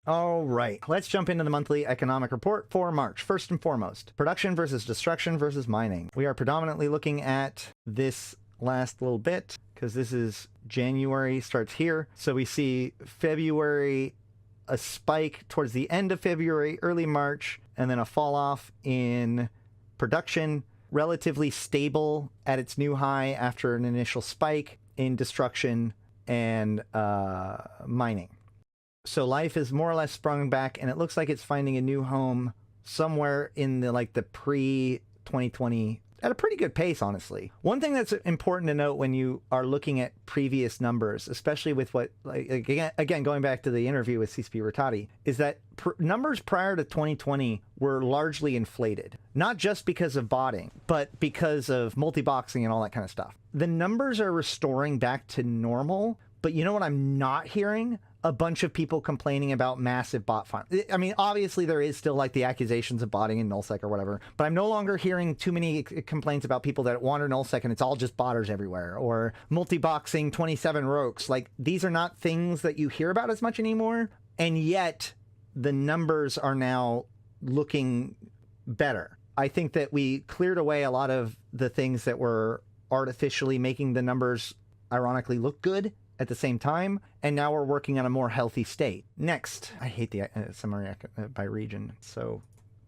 All right, let's jump into the monthly economic report for March. First and foremost, production versus destruction versus mining. We are predominantly looking at this last little bit because this is January, starts here. So we see February, a spike towards the end of February, early March, and then a fall off in production, relatively stable at its new high after an initial spike in destruction and mining. So life is more or less sprung back, and it looks like it's finding a new home somewhere in the the pre-2020 at a pretty good pace, honestly. One thing that's important to note when you are looking at previous numbers, especially with what, again, going back to the interview with CCP Rattati, is that numbers prior to 2020 were largely inflated. Not just because of botting, but because of multi-boxing and all that kind of stuff. The numbers are restoring back to normal, but you know what I'm not hearing? A bunch of people complaining about massive bot farm. I mean, obviously there is still the accusations of botting in nullsec or whatever, but I'm no longer hearing too many complaints about people that wander nullsec and it's all just botters everywhere, or multi-boxing 27 rogues. These are not things that you hear about as much anymore, and yet the numbers are now looking better. I think that we cleared away a lot of the things that were artificially making the numbers ironically look good at the same time, and now we're working on a more healthy state. Next, I hate the summary by region, so,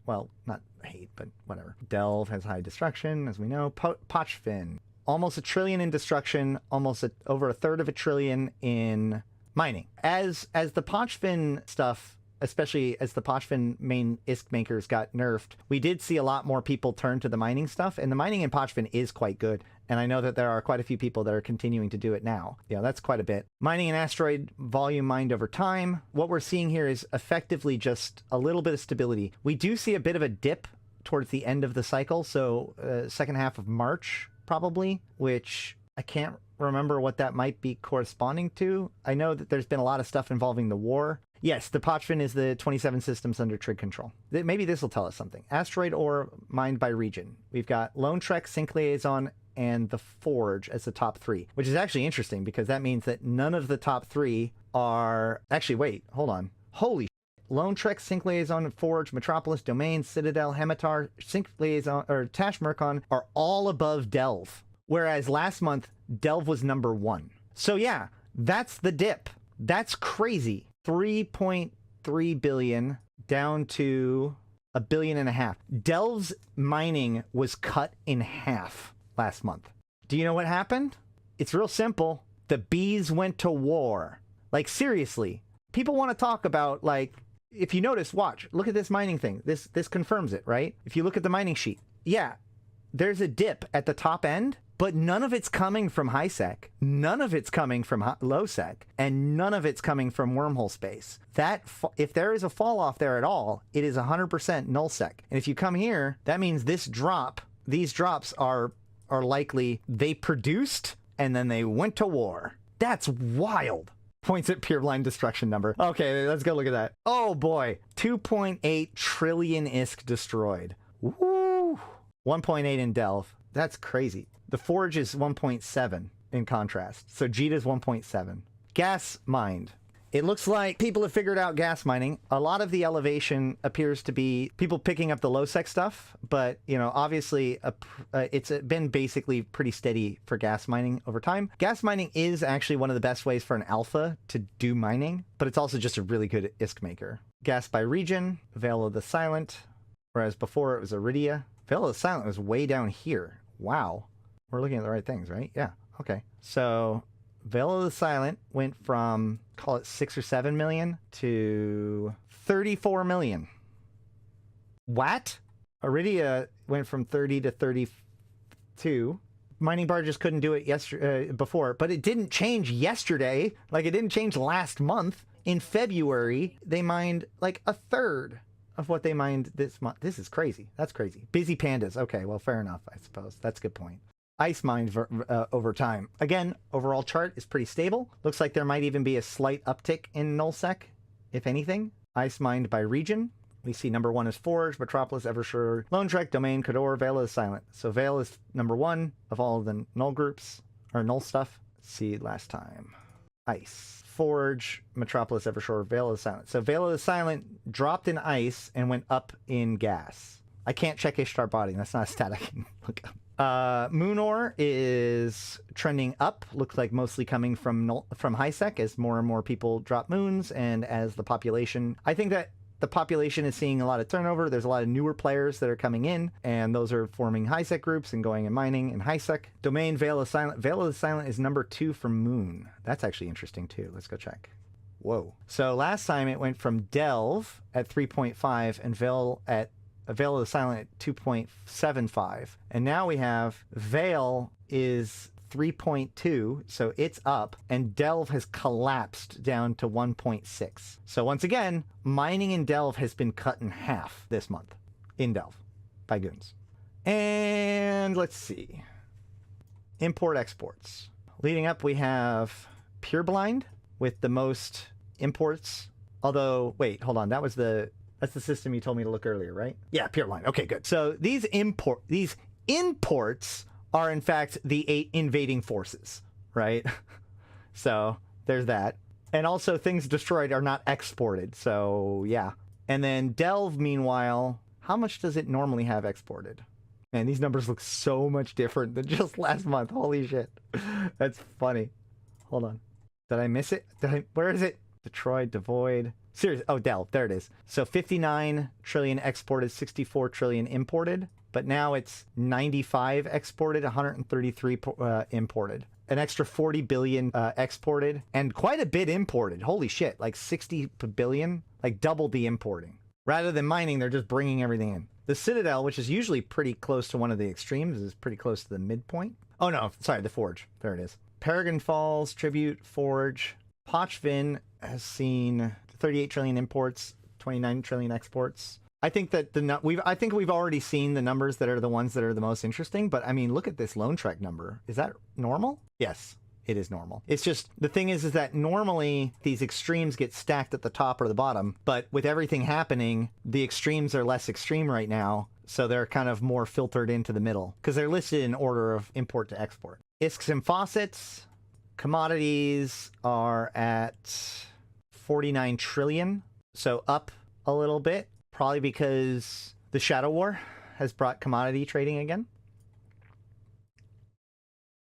well, not hate, but whatever. Delve has high destruction, as we know. Pochfin, almost $1 trillion in destruction, almost over a third of $1 trillion in mining. As the Pochfin stuff, especially as the Pochfin main ISK makers got nerfed, we did see a lot more people turn to the mining stuff, and the mining in Pochfin is quite good. And I know that there are quite a few people that are continuing to do it now. Yeah, that's quite a bit. Mining an asteroid volume mined over time. What we're seeing here is effectively just a little bit of stability. We do see a bit of a dip towards the end of the cycle, so second half of March, probably, which I can't remember what that might be corresponding to. I know that there's been a lot of stuff involving the war. Yes, the Pochfin is the 27 systems under Trig control. Maybe this will tell us something. Asteroid ore mined by region. We've got Lone Trek, Sync Liaison, and the Forge as the top 3, which is actually interesting because that means that none of the top 3 are... Actually, wait, hold on. Holy shit. Lone Trek, Sync Liaison, Forge, Metropolis, Domain, Citadel, Hematar, Sync Liaison, or Tash Mercon are all above Delve. Whereas last month, Delve was number 1. So yeah, that's the dip. That's crazy. 3.3 billion down to $1.5 billion. Delve's mining was cut in half last month. Do you know what happened? It's real simple. The bees went to war. Seriously, people want to talk about, if you notice, watch, look at this mining thing. This confirms it, right? If you look at the mining sheet, yeah, there's a dip at the top end, but none of it's coming from high sec, none of it's coming from low sec, and none of it's coming from wormhole space. If there is a fall off there at all, it is 100% null sec. And if you come here, that means these drops are likely they produced and then they went to war. That's wild. Points at Pureblind destruction number. Okay, let's go look at that. Oh boy, 2.8 trillion ISK destroyed. Woo! 1.8 in Delve. That's crazy. The Forge is 1.7 in contrast. So Jita is 1.7. Gas mined. It looks like people have figured out gas mining. A lot of the elevation appears to be people picking up the low sec stuff, but obviously it's been basically pretty steady for gas mining over time. Gas mining is actually one of the best ways for an alpha to do mining, but it's also just a really good ISK maker. Gas by region, Veil of the Silent, whereas before it was Iridia. Veil of the Silent was way down here. Wow. We're looking at the right things, right? Yeah. Okay. So Veil of the Silent went from, call it 6 or 7 million to 34 million. What? Iridia went from 30 to 32. Mining bar just couldn't do it before, but it didn't change yesterday. It didn't change last month. In February, they mined a third of what they mined this month. This is crazy. That's crazy. Busy pandas. Okay, well, fair enough, I suppose. That's a good point. Ice mined over time. Again, overall chart is pretty stable. Looks like there might even be a slight uptick in nullsec, if anything. Ice mined by region. We see number 1 is Forge, Metropolis, Eversure, Lone Trek, Domain, Kador, Veil is silent. So Veil is number 1 of all of the null groups, or null stuff. Let's see last time. Ice. Forge, Metropolis, Evershore, Veil of the Silent. So Veil of the Silent dropped in ice and went up in gas. I can't check Ishtar Body. That's not a stat I can look up. Moonor is trending up. Looks like mostly coming from HiSec as more and more people drop moons, and as the population... I think that the population is seeing a lot of turnover. There's a lot of newer players that are coming in, and those are forming HiSec groups and going and mining in HiSec. Domain Veil of Silent. Veil of the Silent is number 2 for Moon. That's actually interesting too. Let's go check. Whoa. So last time it went from Delve at 3.5 and Veil of the Silent at 2.75. And now we have Veil is 3.2, so it's up, and Delve has collapsed down to 1.6. So once again, mining in Delve has been cut in half this month in Delve by goons. And let's see. Import exports. Leading up, we have Pureblind with the most imports. Although, wait, hold on. That's the system you told me to look earlier, right? Yeah, Pureblind. Okay, good. So these imports are in fact the 8 invading forces, right? So there's that. And also things destroyed are not exported, so yeah. And then Delve, meanwhile, how much does it normally have exported? Man, these numbers look so much different than just last month. Holy shit. That's funny. Hold on. Did I miss it? Where is it? Detroit, Divoolej. Seriously, oh, Delve, there it is. So 59 trillion exported, 64 trillion imported. But now it's 95 exported, 133 imported. An extra 40 billion exported, and quite a bit imported. Holy shit, like 60 billion, like double the importing. Rather than mining, they're just bringing everything in. The Citadel, which is usually pretty close to one of the extremes, is pretty close to the midpoint. Oh no, sorry, the Forge. There it is. Peregrine Falls, Tribute, Forge. Pochvin has seen 38 trillion imports, 29 trillion exports. I think that I think we've already seen the numbers that are the ones that are the most interesting, but I mean, look at this Lone Trek number. Is that normal? Yes, it is normal. It's just, the thing is that normally these extremes get stacked at the top or the bottom, but with everything happening, the extremes are less extreme right now, so they're kind of more filtered into the middle, because they're listed in order of import to export. Isks and faucets, commodities are at 49 trillion, so up a little bit. Probably because the Shadow War has brought commodity trading again.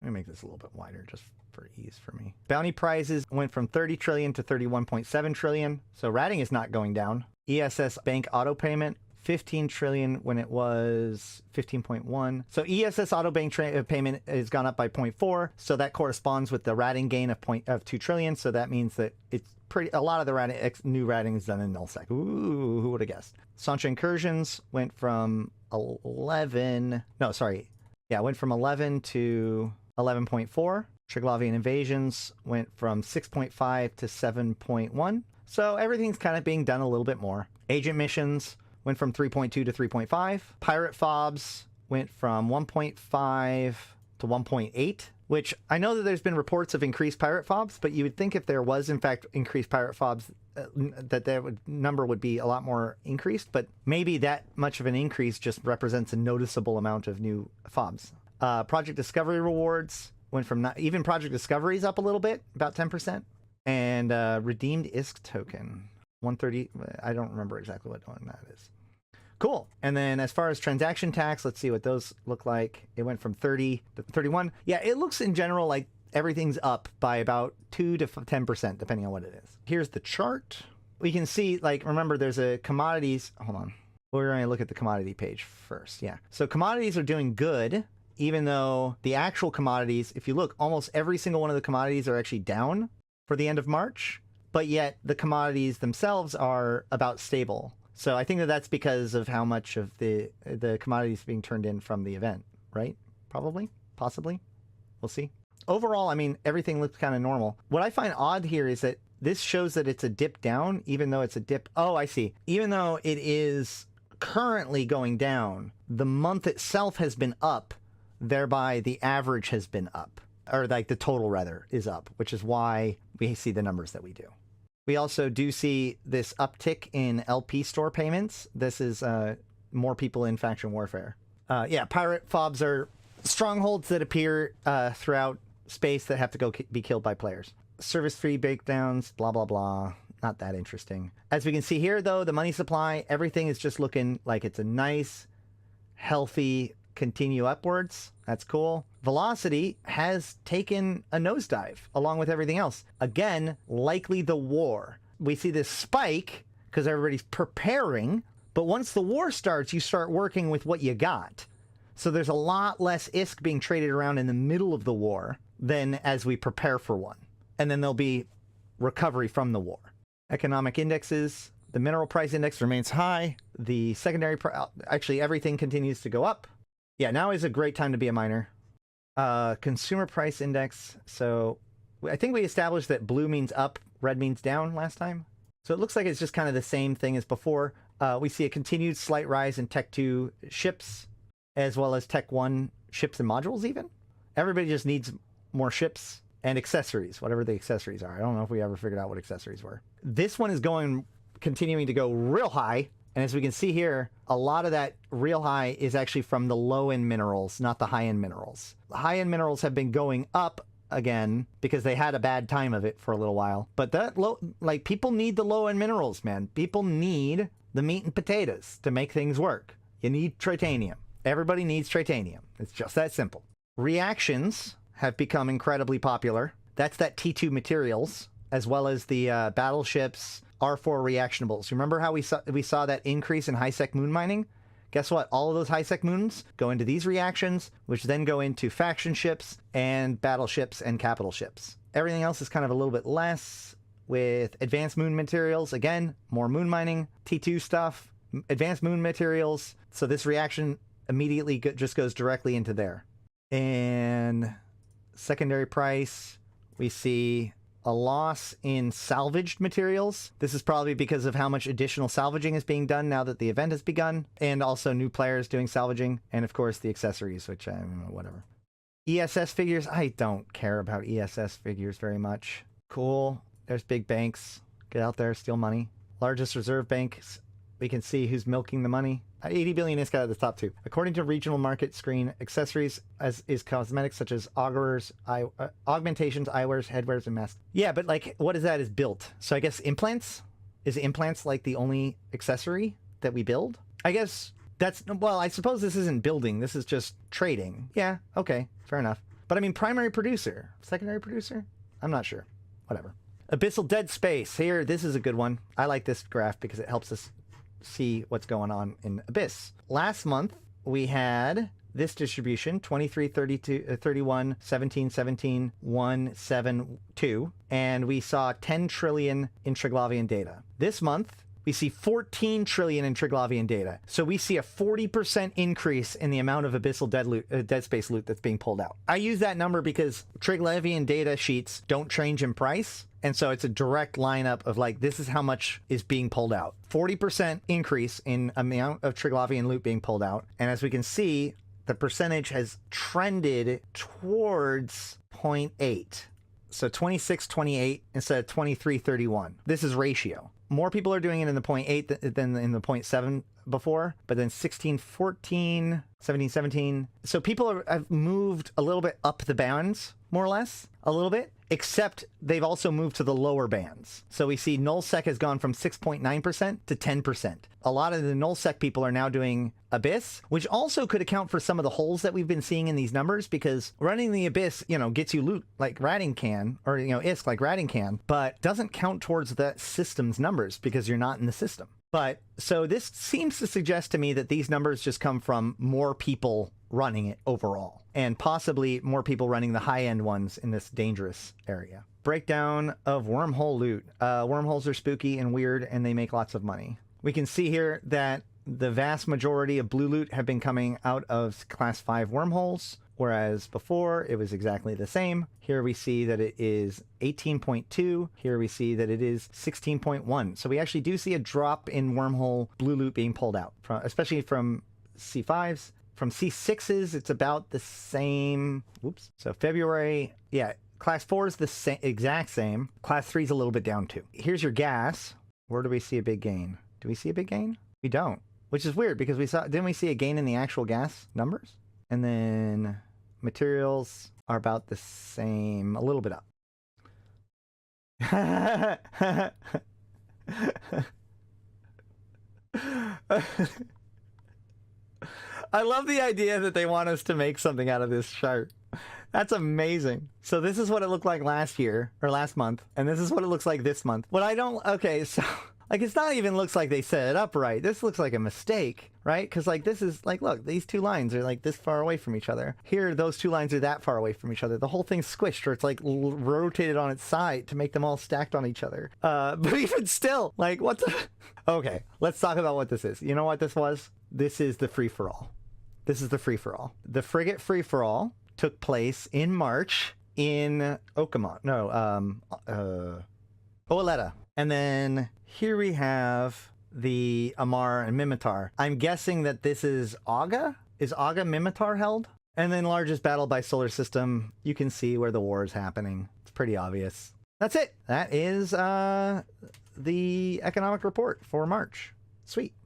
Let me make this a little bit wider just for ease for me. Bounty prizes went from 30 trillion to 31.7 trillion. So ratting is not going down. ESS bank auto payment, 15 trillion when it was 15.1. So ESS auto bank payment has gone up by 0.4. So that corresponds with the ratting gain of 2 trillion. So that means that it's a lot of the new ratting is done in nullsec. Ooh, who would have guessed? Sancha Incursions went from 11. No, sorry. Yeah, went from 11 to 11.4. Triglavian Invasions went from 6.5 to 7.1. So everything's kind of being done a little bit more. Agent missions went from 3.2 to 3.5. Pirate fobs went from 1.5 to 1.8. Which I know that there's been reports of increased pirate fobs, but you would think if there was in fact increased pirate fobs, that number would be a lot more increased, but maybe that much of an increase just represents a noticeable amount of new fobs. Project Discovery rewards went from even Project Discovery's up a little bit, about 10%, and redeemed ISK token 130. I don't remember exactly what one that is. Cool. And then as far as transaction tax, let's see what those look like. It went from 30 to 31. Yeah, it looks in general like everything's up by about 2 to 10%, depending on what it is. Here's the chart. We can see, like, remember there's a commodities. Hold on. We're going to look at the commodity page first. Yeah. So commodities are doing good, even though the actual commodities, if you look, almost every single one of the commodities are actually down for the end of March, but yet the commodities themselves are about stable. So I think that that's because of how much of the commodities being turned in from the event, right? Probably, possibly. We'll see. Overall, I mean, everything looks kind of normal. What I find odd here is that this shows that it's a dip down, even though it's a dip. Oh, I see. Even though it is currently going down, the month itself has been up, thereby the average has been up, or like the total rather is up, which is why we see the numbers that we do. We also do see this uptick in LP store payments. This is more people in faction warfare. Yeah, pirate fobs are strongholds that appear throughout space that have to go be killed by players. service fee breakdowns, blah, blah, blah. Not that interesting. As we can see here, though, the money supply, everything is just looking like it's a nice, healthy continue upwards. That's cool. Velocity has taken a nosedive along with everything else. Again, likely the war. We see this spike because everybody's preparing, but once the war starts, you start working with what you got. So there's a lot less ISK being traded around in the middle of the war than as we prepare for one. And then there'll be recovery from the war. Economic indexes, the mineral price index remains high. The secondary, actually everything continues to go up. Yeah, now is a great time to be a miner. Consumer price index. So I think we established that blue means up, red means down last time. So it looks like it's just kind of the same thing as before. We see a continued slight rise in Tech 2 ships, as well as Tech 1 ships and modules even. Everybody just needs more ships and accessories, whatever the accessories are. I don't know if we ever figured out what accessories were. This one is continuing to go real high. And as we can see here, a lot of that real high is actually from the low-end minerals, not the high-end minerals. The high-end minerals have been going up again because they had a bad time of it for a little while. But that people need the low-end minerals, man. People need the meat and potatoes to make things work. You need titanium. Everybody needs titanium. It's just that simple. Reactions have become incredibly popular. That's that T2 materials, as well as the battleships, R4 reactionables. Remember how we saw that increase in high-sec moon mining? Guess what? All of those high-sec moons go into these reactions, which then go into faction ships and battleships and capital ships. Everything else is kind of a little bit less, with advanced moon materials. Again, more moon mining, T2 stuff, advanced moon materials. So this reaction immediately just goes directly into there. And secondary price, we see a loss in salvaged materials. This is probably because of how much additional salvaging is being done now that the event has begun, and also new players doing salvaging, and of course the accessories, which I don't know, whatever. ESS figures, I don't care about ESS figures very much. Cool, there's big banks. Get out there, steal money. Largest reserve banks, we can see who's milking the money. 80 billion ISK out of the top 2. According to regional market screen, accessories is cosmetics such as augurs, augmentations, eyewears, headwears, and masks. Yeah, but like, what is that is built? So I guess implants? Is implants like the only accessory that we build? I guess that's, well, I suppose this isn't building. This is just trading. Yeah, okay, fair enough. But I mean, primary producer, secondary producer? I'm not sure. Whatever. Abyssal dead space. Here, this is a good one. I like this graph because it helps us see what's going on in Abyss. Last month, we had this distribution, 23, 32, 31, 17, 17, 1, 7, 2, and we saw 10 trillion in Triglavian data. This month, we see 14 trillion in Triglavian data. So we see a 40% increase in the amount of Abyssal dead space loot that's being pulled out. I use that number because Triglavian data sheets don't change in price. And so it's a direct lineup of like, this is how much is being pulled out. 40% increase in amount of Triglavian loot being pulled out. And as we can see, the percentage has trended towards 0.8. So 26-28 instead of 23-31. This is ratio. More people are doing it in the 0.8 than in the 0.7 before, but then 16-14, 17-17. So people have moved a little bit up the bands, more or less, a little bit, except they've also moved to the lower bands. So we see nullsec has gone from 6.9% to 10%. A lot of the nullsec people are now doing Abyss, which also could account for some of the holes that we've been seeing in these numbers, because running the Abyss, you know, gets you loot like ratting can, or, you know, ISK like ratting can, but doesn't count towards that system's numbers because you're not in the system. But so this seems to suggest to me that these numbers just come from more people running it overall, and possibly more people running the high-end ones in this dangerous area. Breakdown of wormhole loot. Wormholes are spooky and weird, and they make lots of money. We can see here that the vast majority of blue loot have been coming out of class 5 wormholes, whereas before it was exactly the same. Here we see that it is 18.2. Here we see that it is 16.1. So we actually do see a drop in wormhole blue loot being pulled out, especially from C5s. From C6s, it's about the same. Whoops. So February, yeah, class 4 is the exact same. Class 3 is a little bit down too. Here's your gas. Where do we see a big gain? Do we see a big gain? We don't, which is weird because didn't we see a gain in the actual gas numbers? And then materials are about the same, a little bit up. I love the idea that they want us to make something out of this chart. That's amazing. So this is what it looked like last year, or last month, and this is what it looks like this month. What I don't... Okay, so... Like, it's not even looks like they set it up right. This looks like a mistake, right? Because, like, this is... Like, look, these two lines are, like, this far away from each other. Here, those two lines are that far away from each other. The whole thing's squished, or it's, like, rotated on its side to make them all stacked on each other. But even still, like, what the... Okay, let's talk about what this is. You know what this was? This is the free-for-all. This is the free-for-all. The frigate free-for-all took place in March in Okamon. No, Oaletta. And then here we have the Amar and Mimitar. I'm guessing that this is Aga? Is Aga Mimitar held? And then largest battle by solar system. You can see where the war is happening. It's pretty obvious. That's it. That is the economic report for March. Sweet.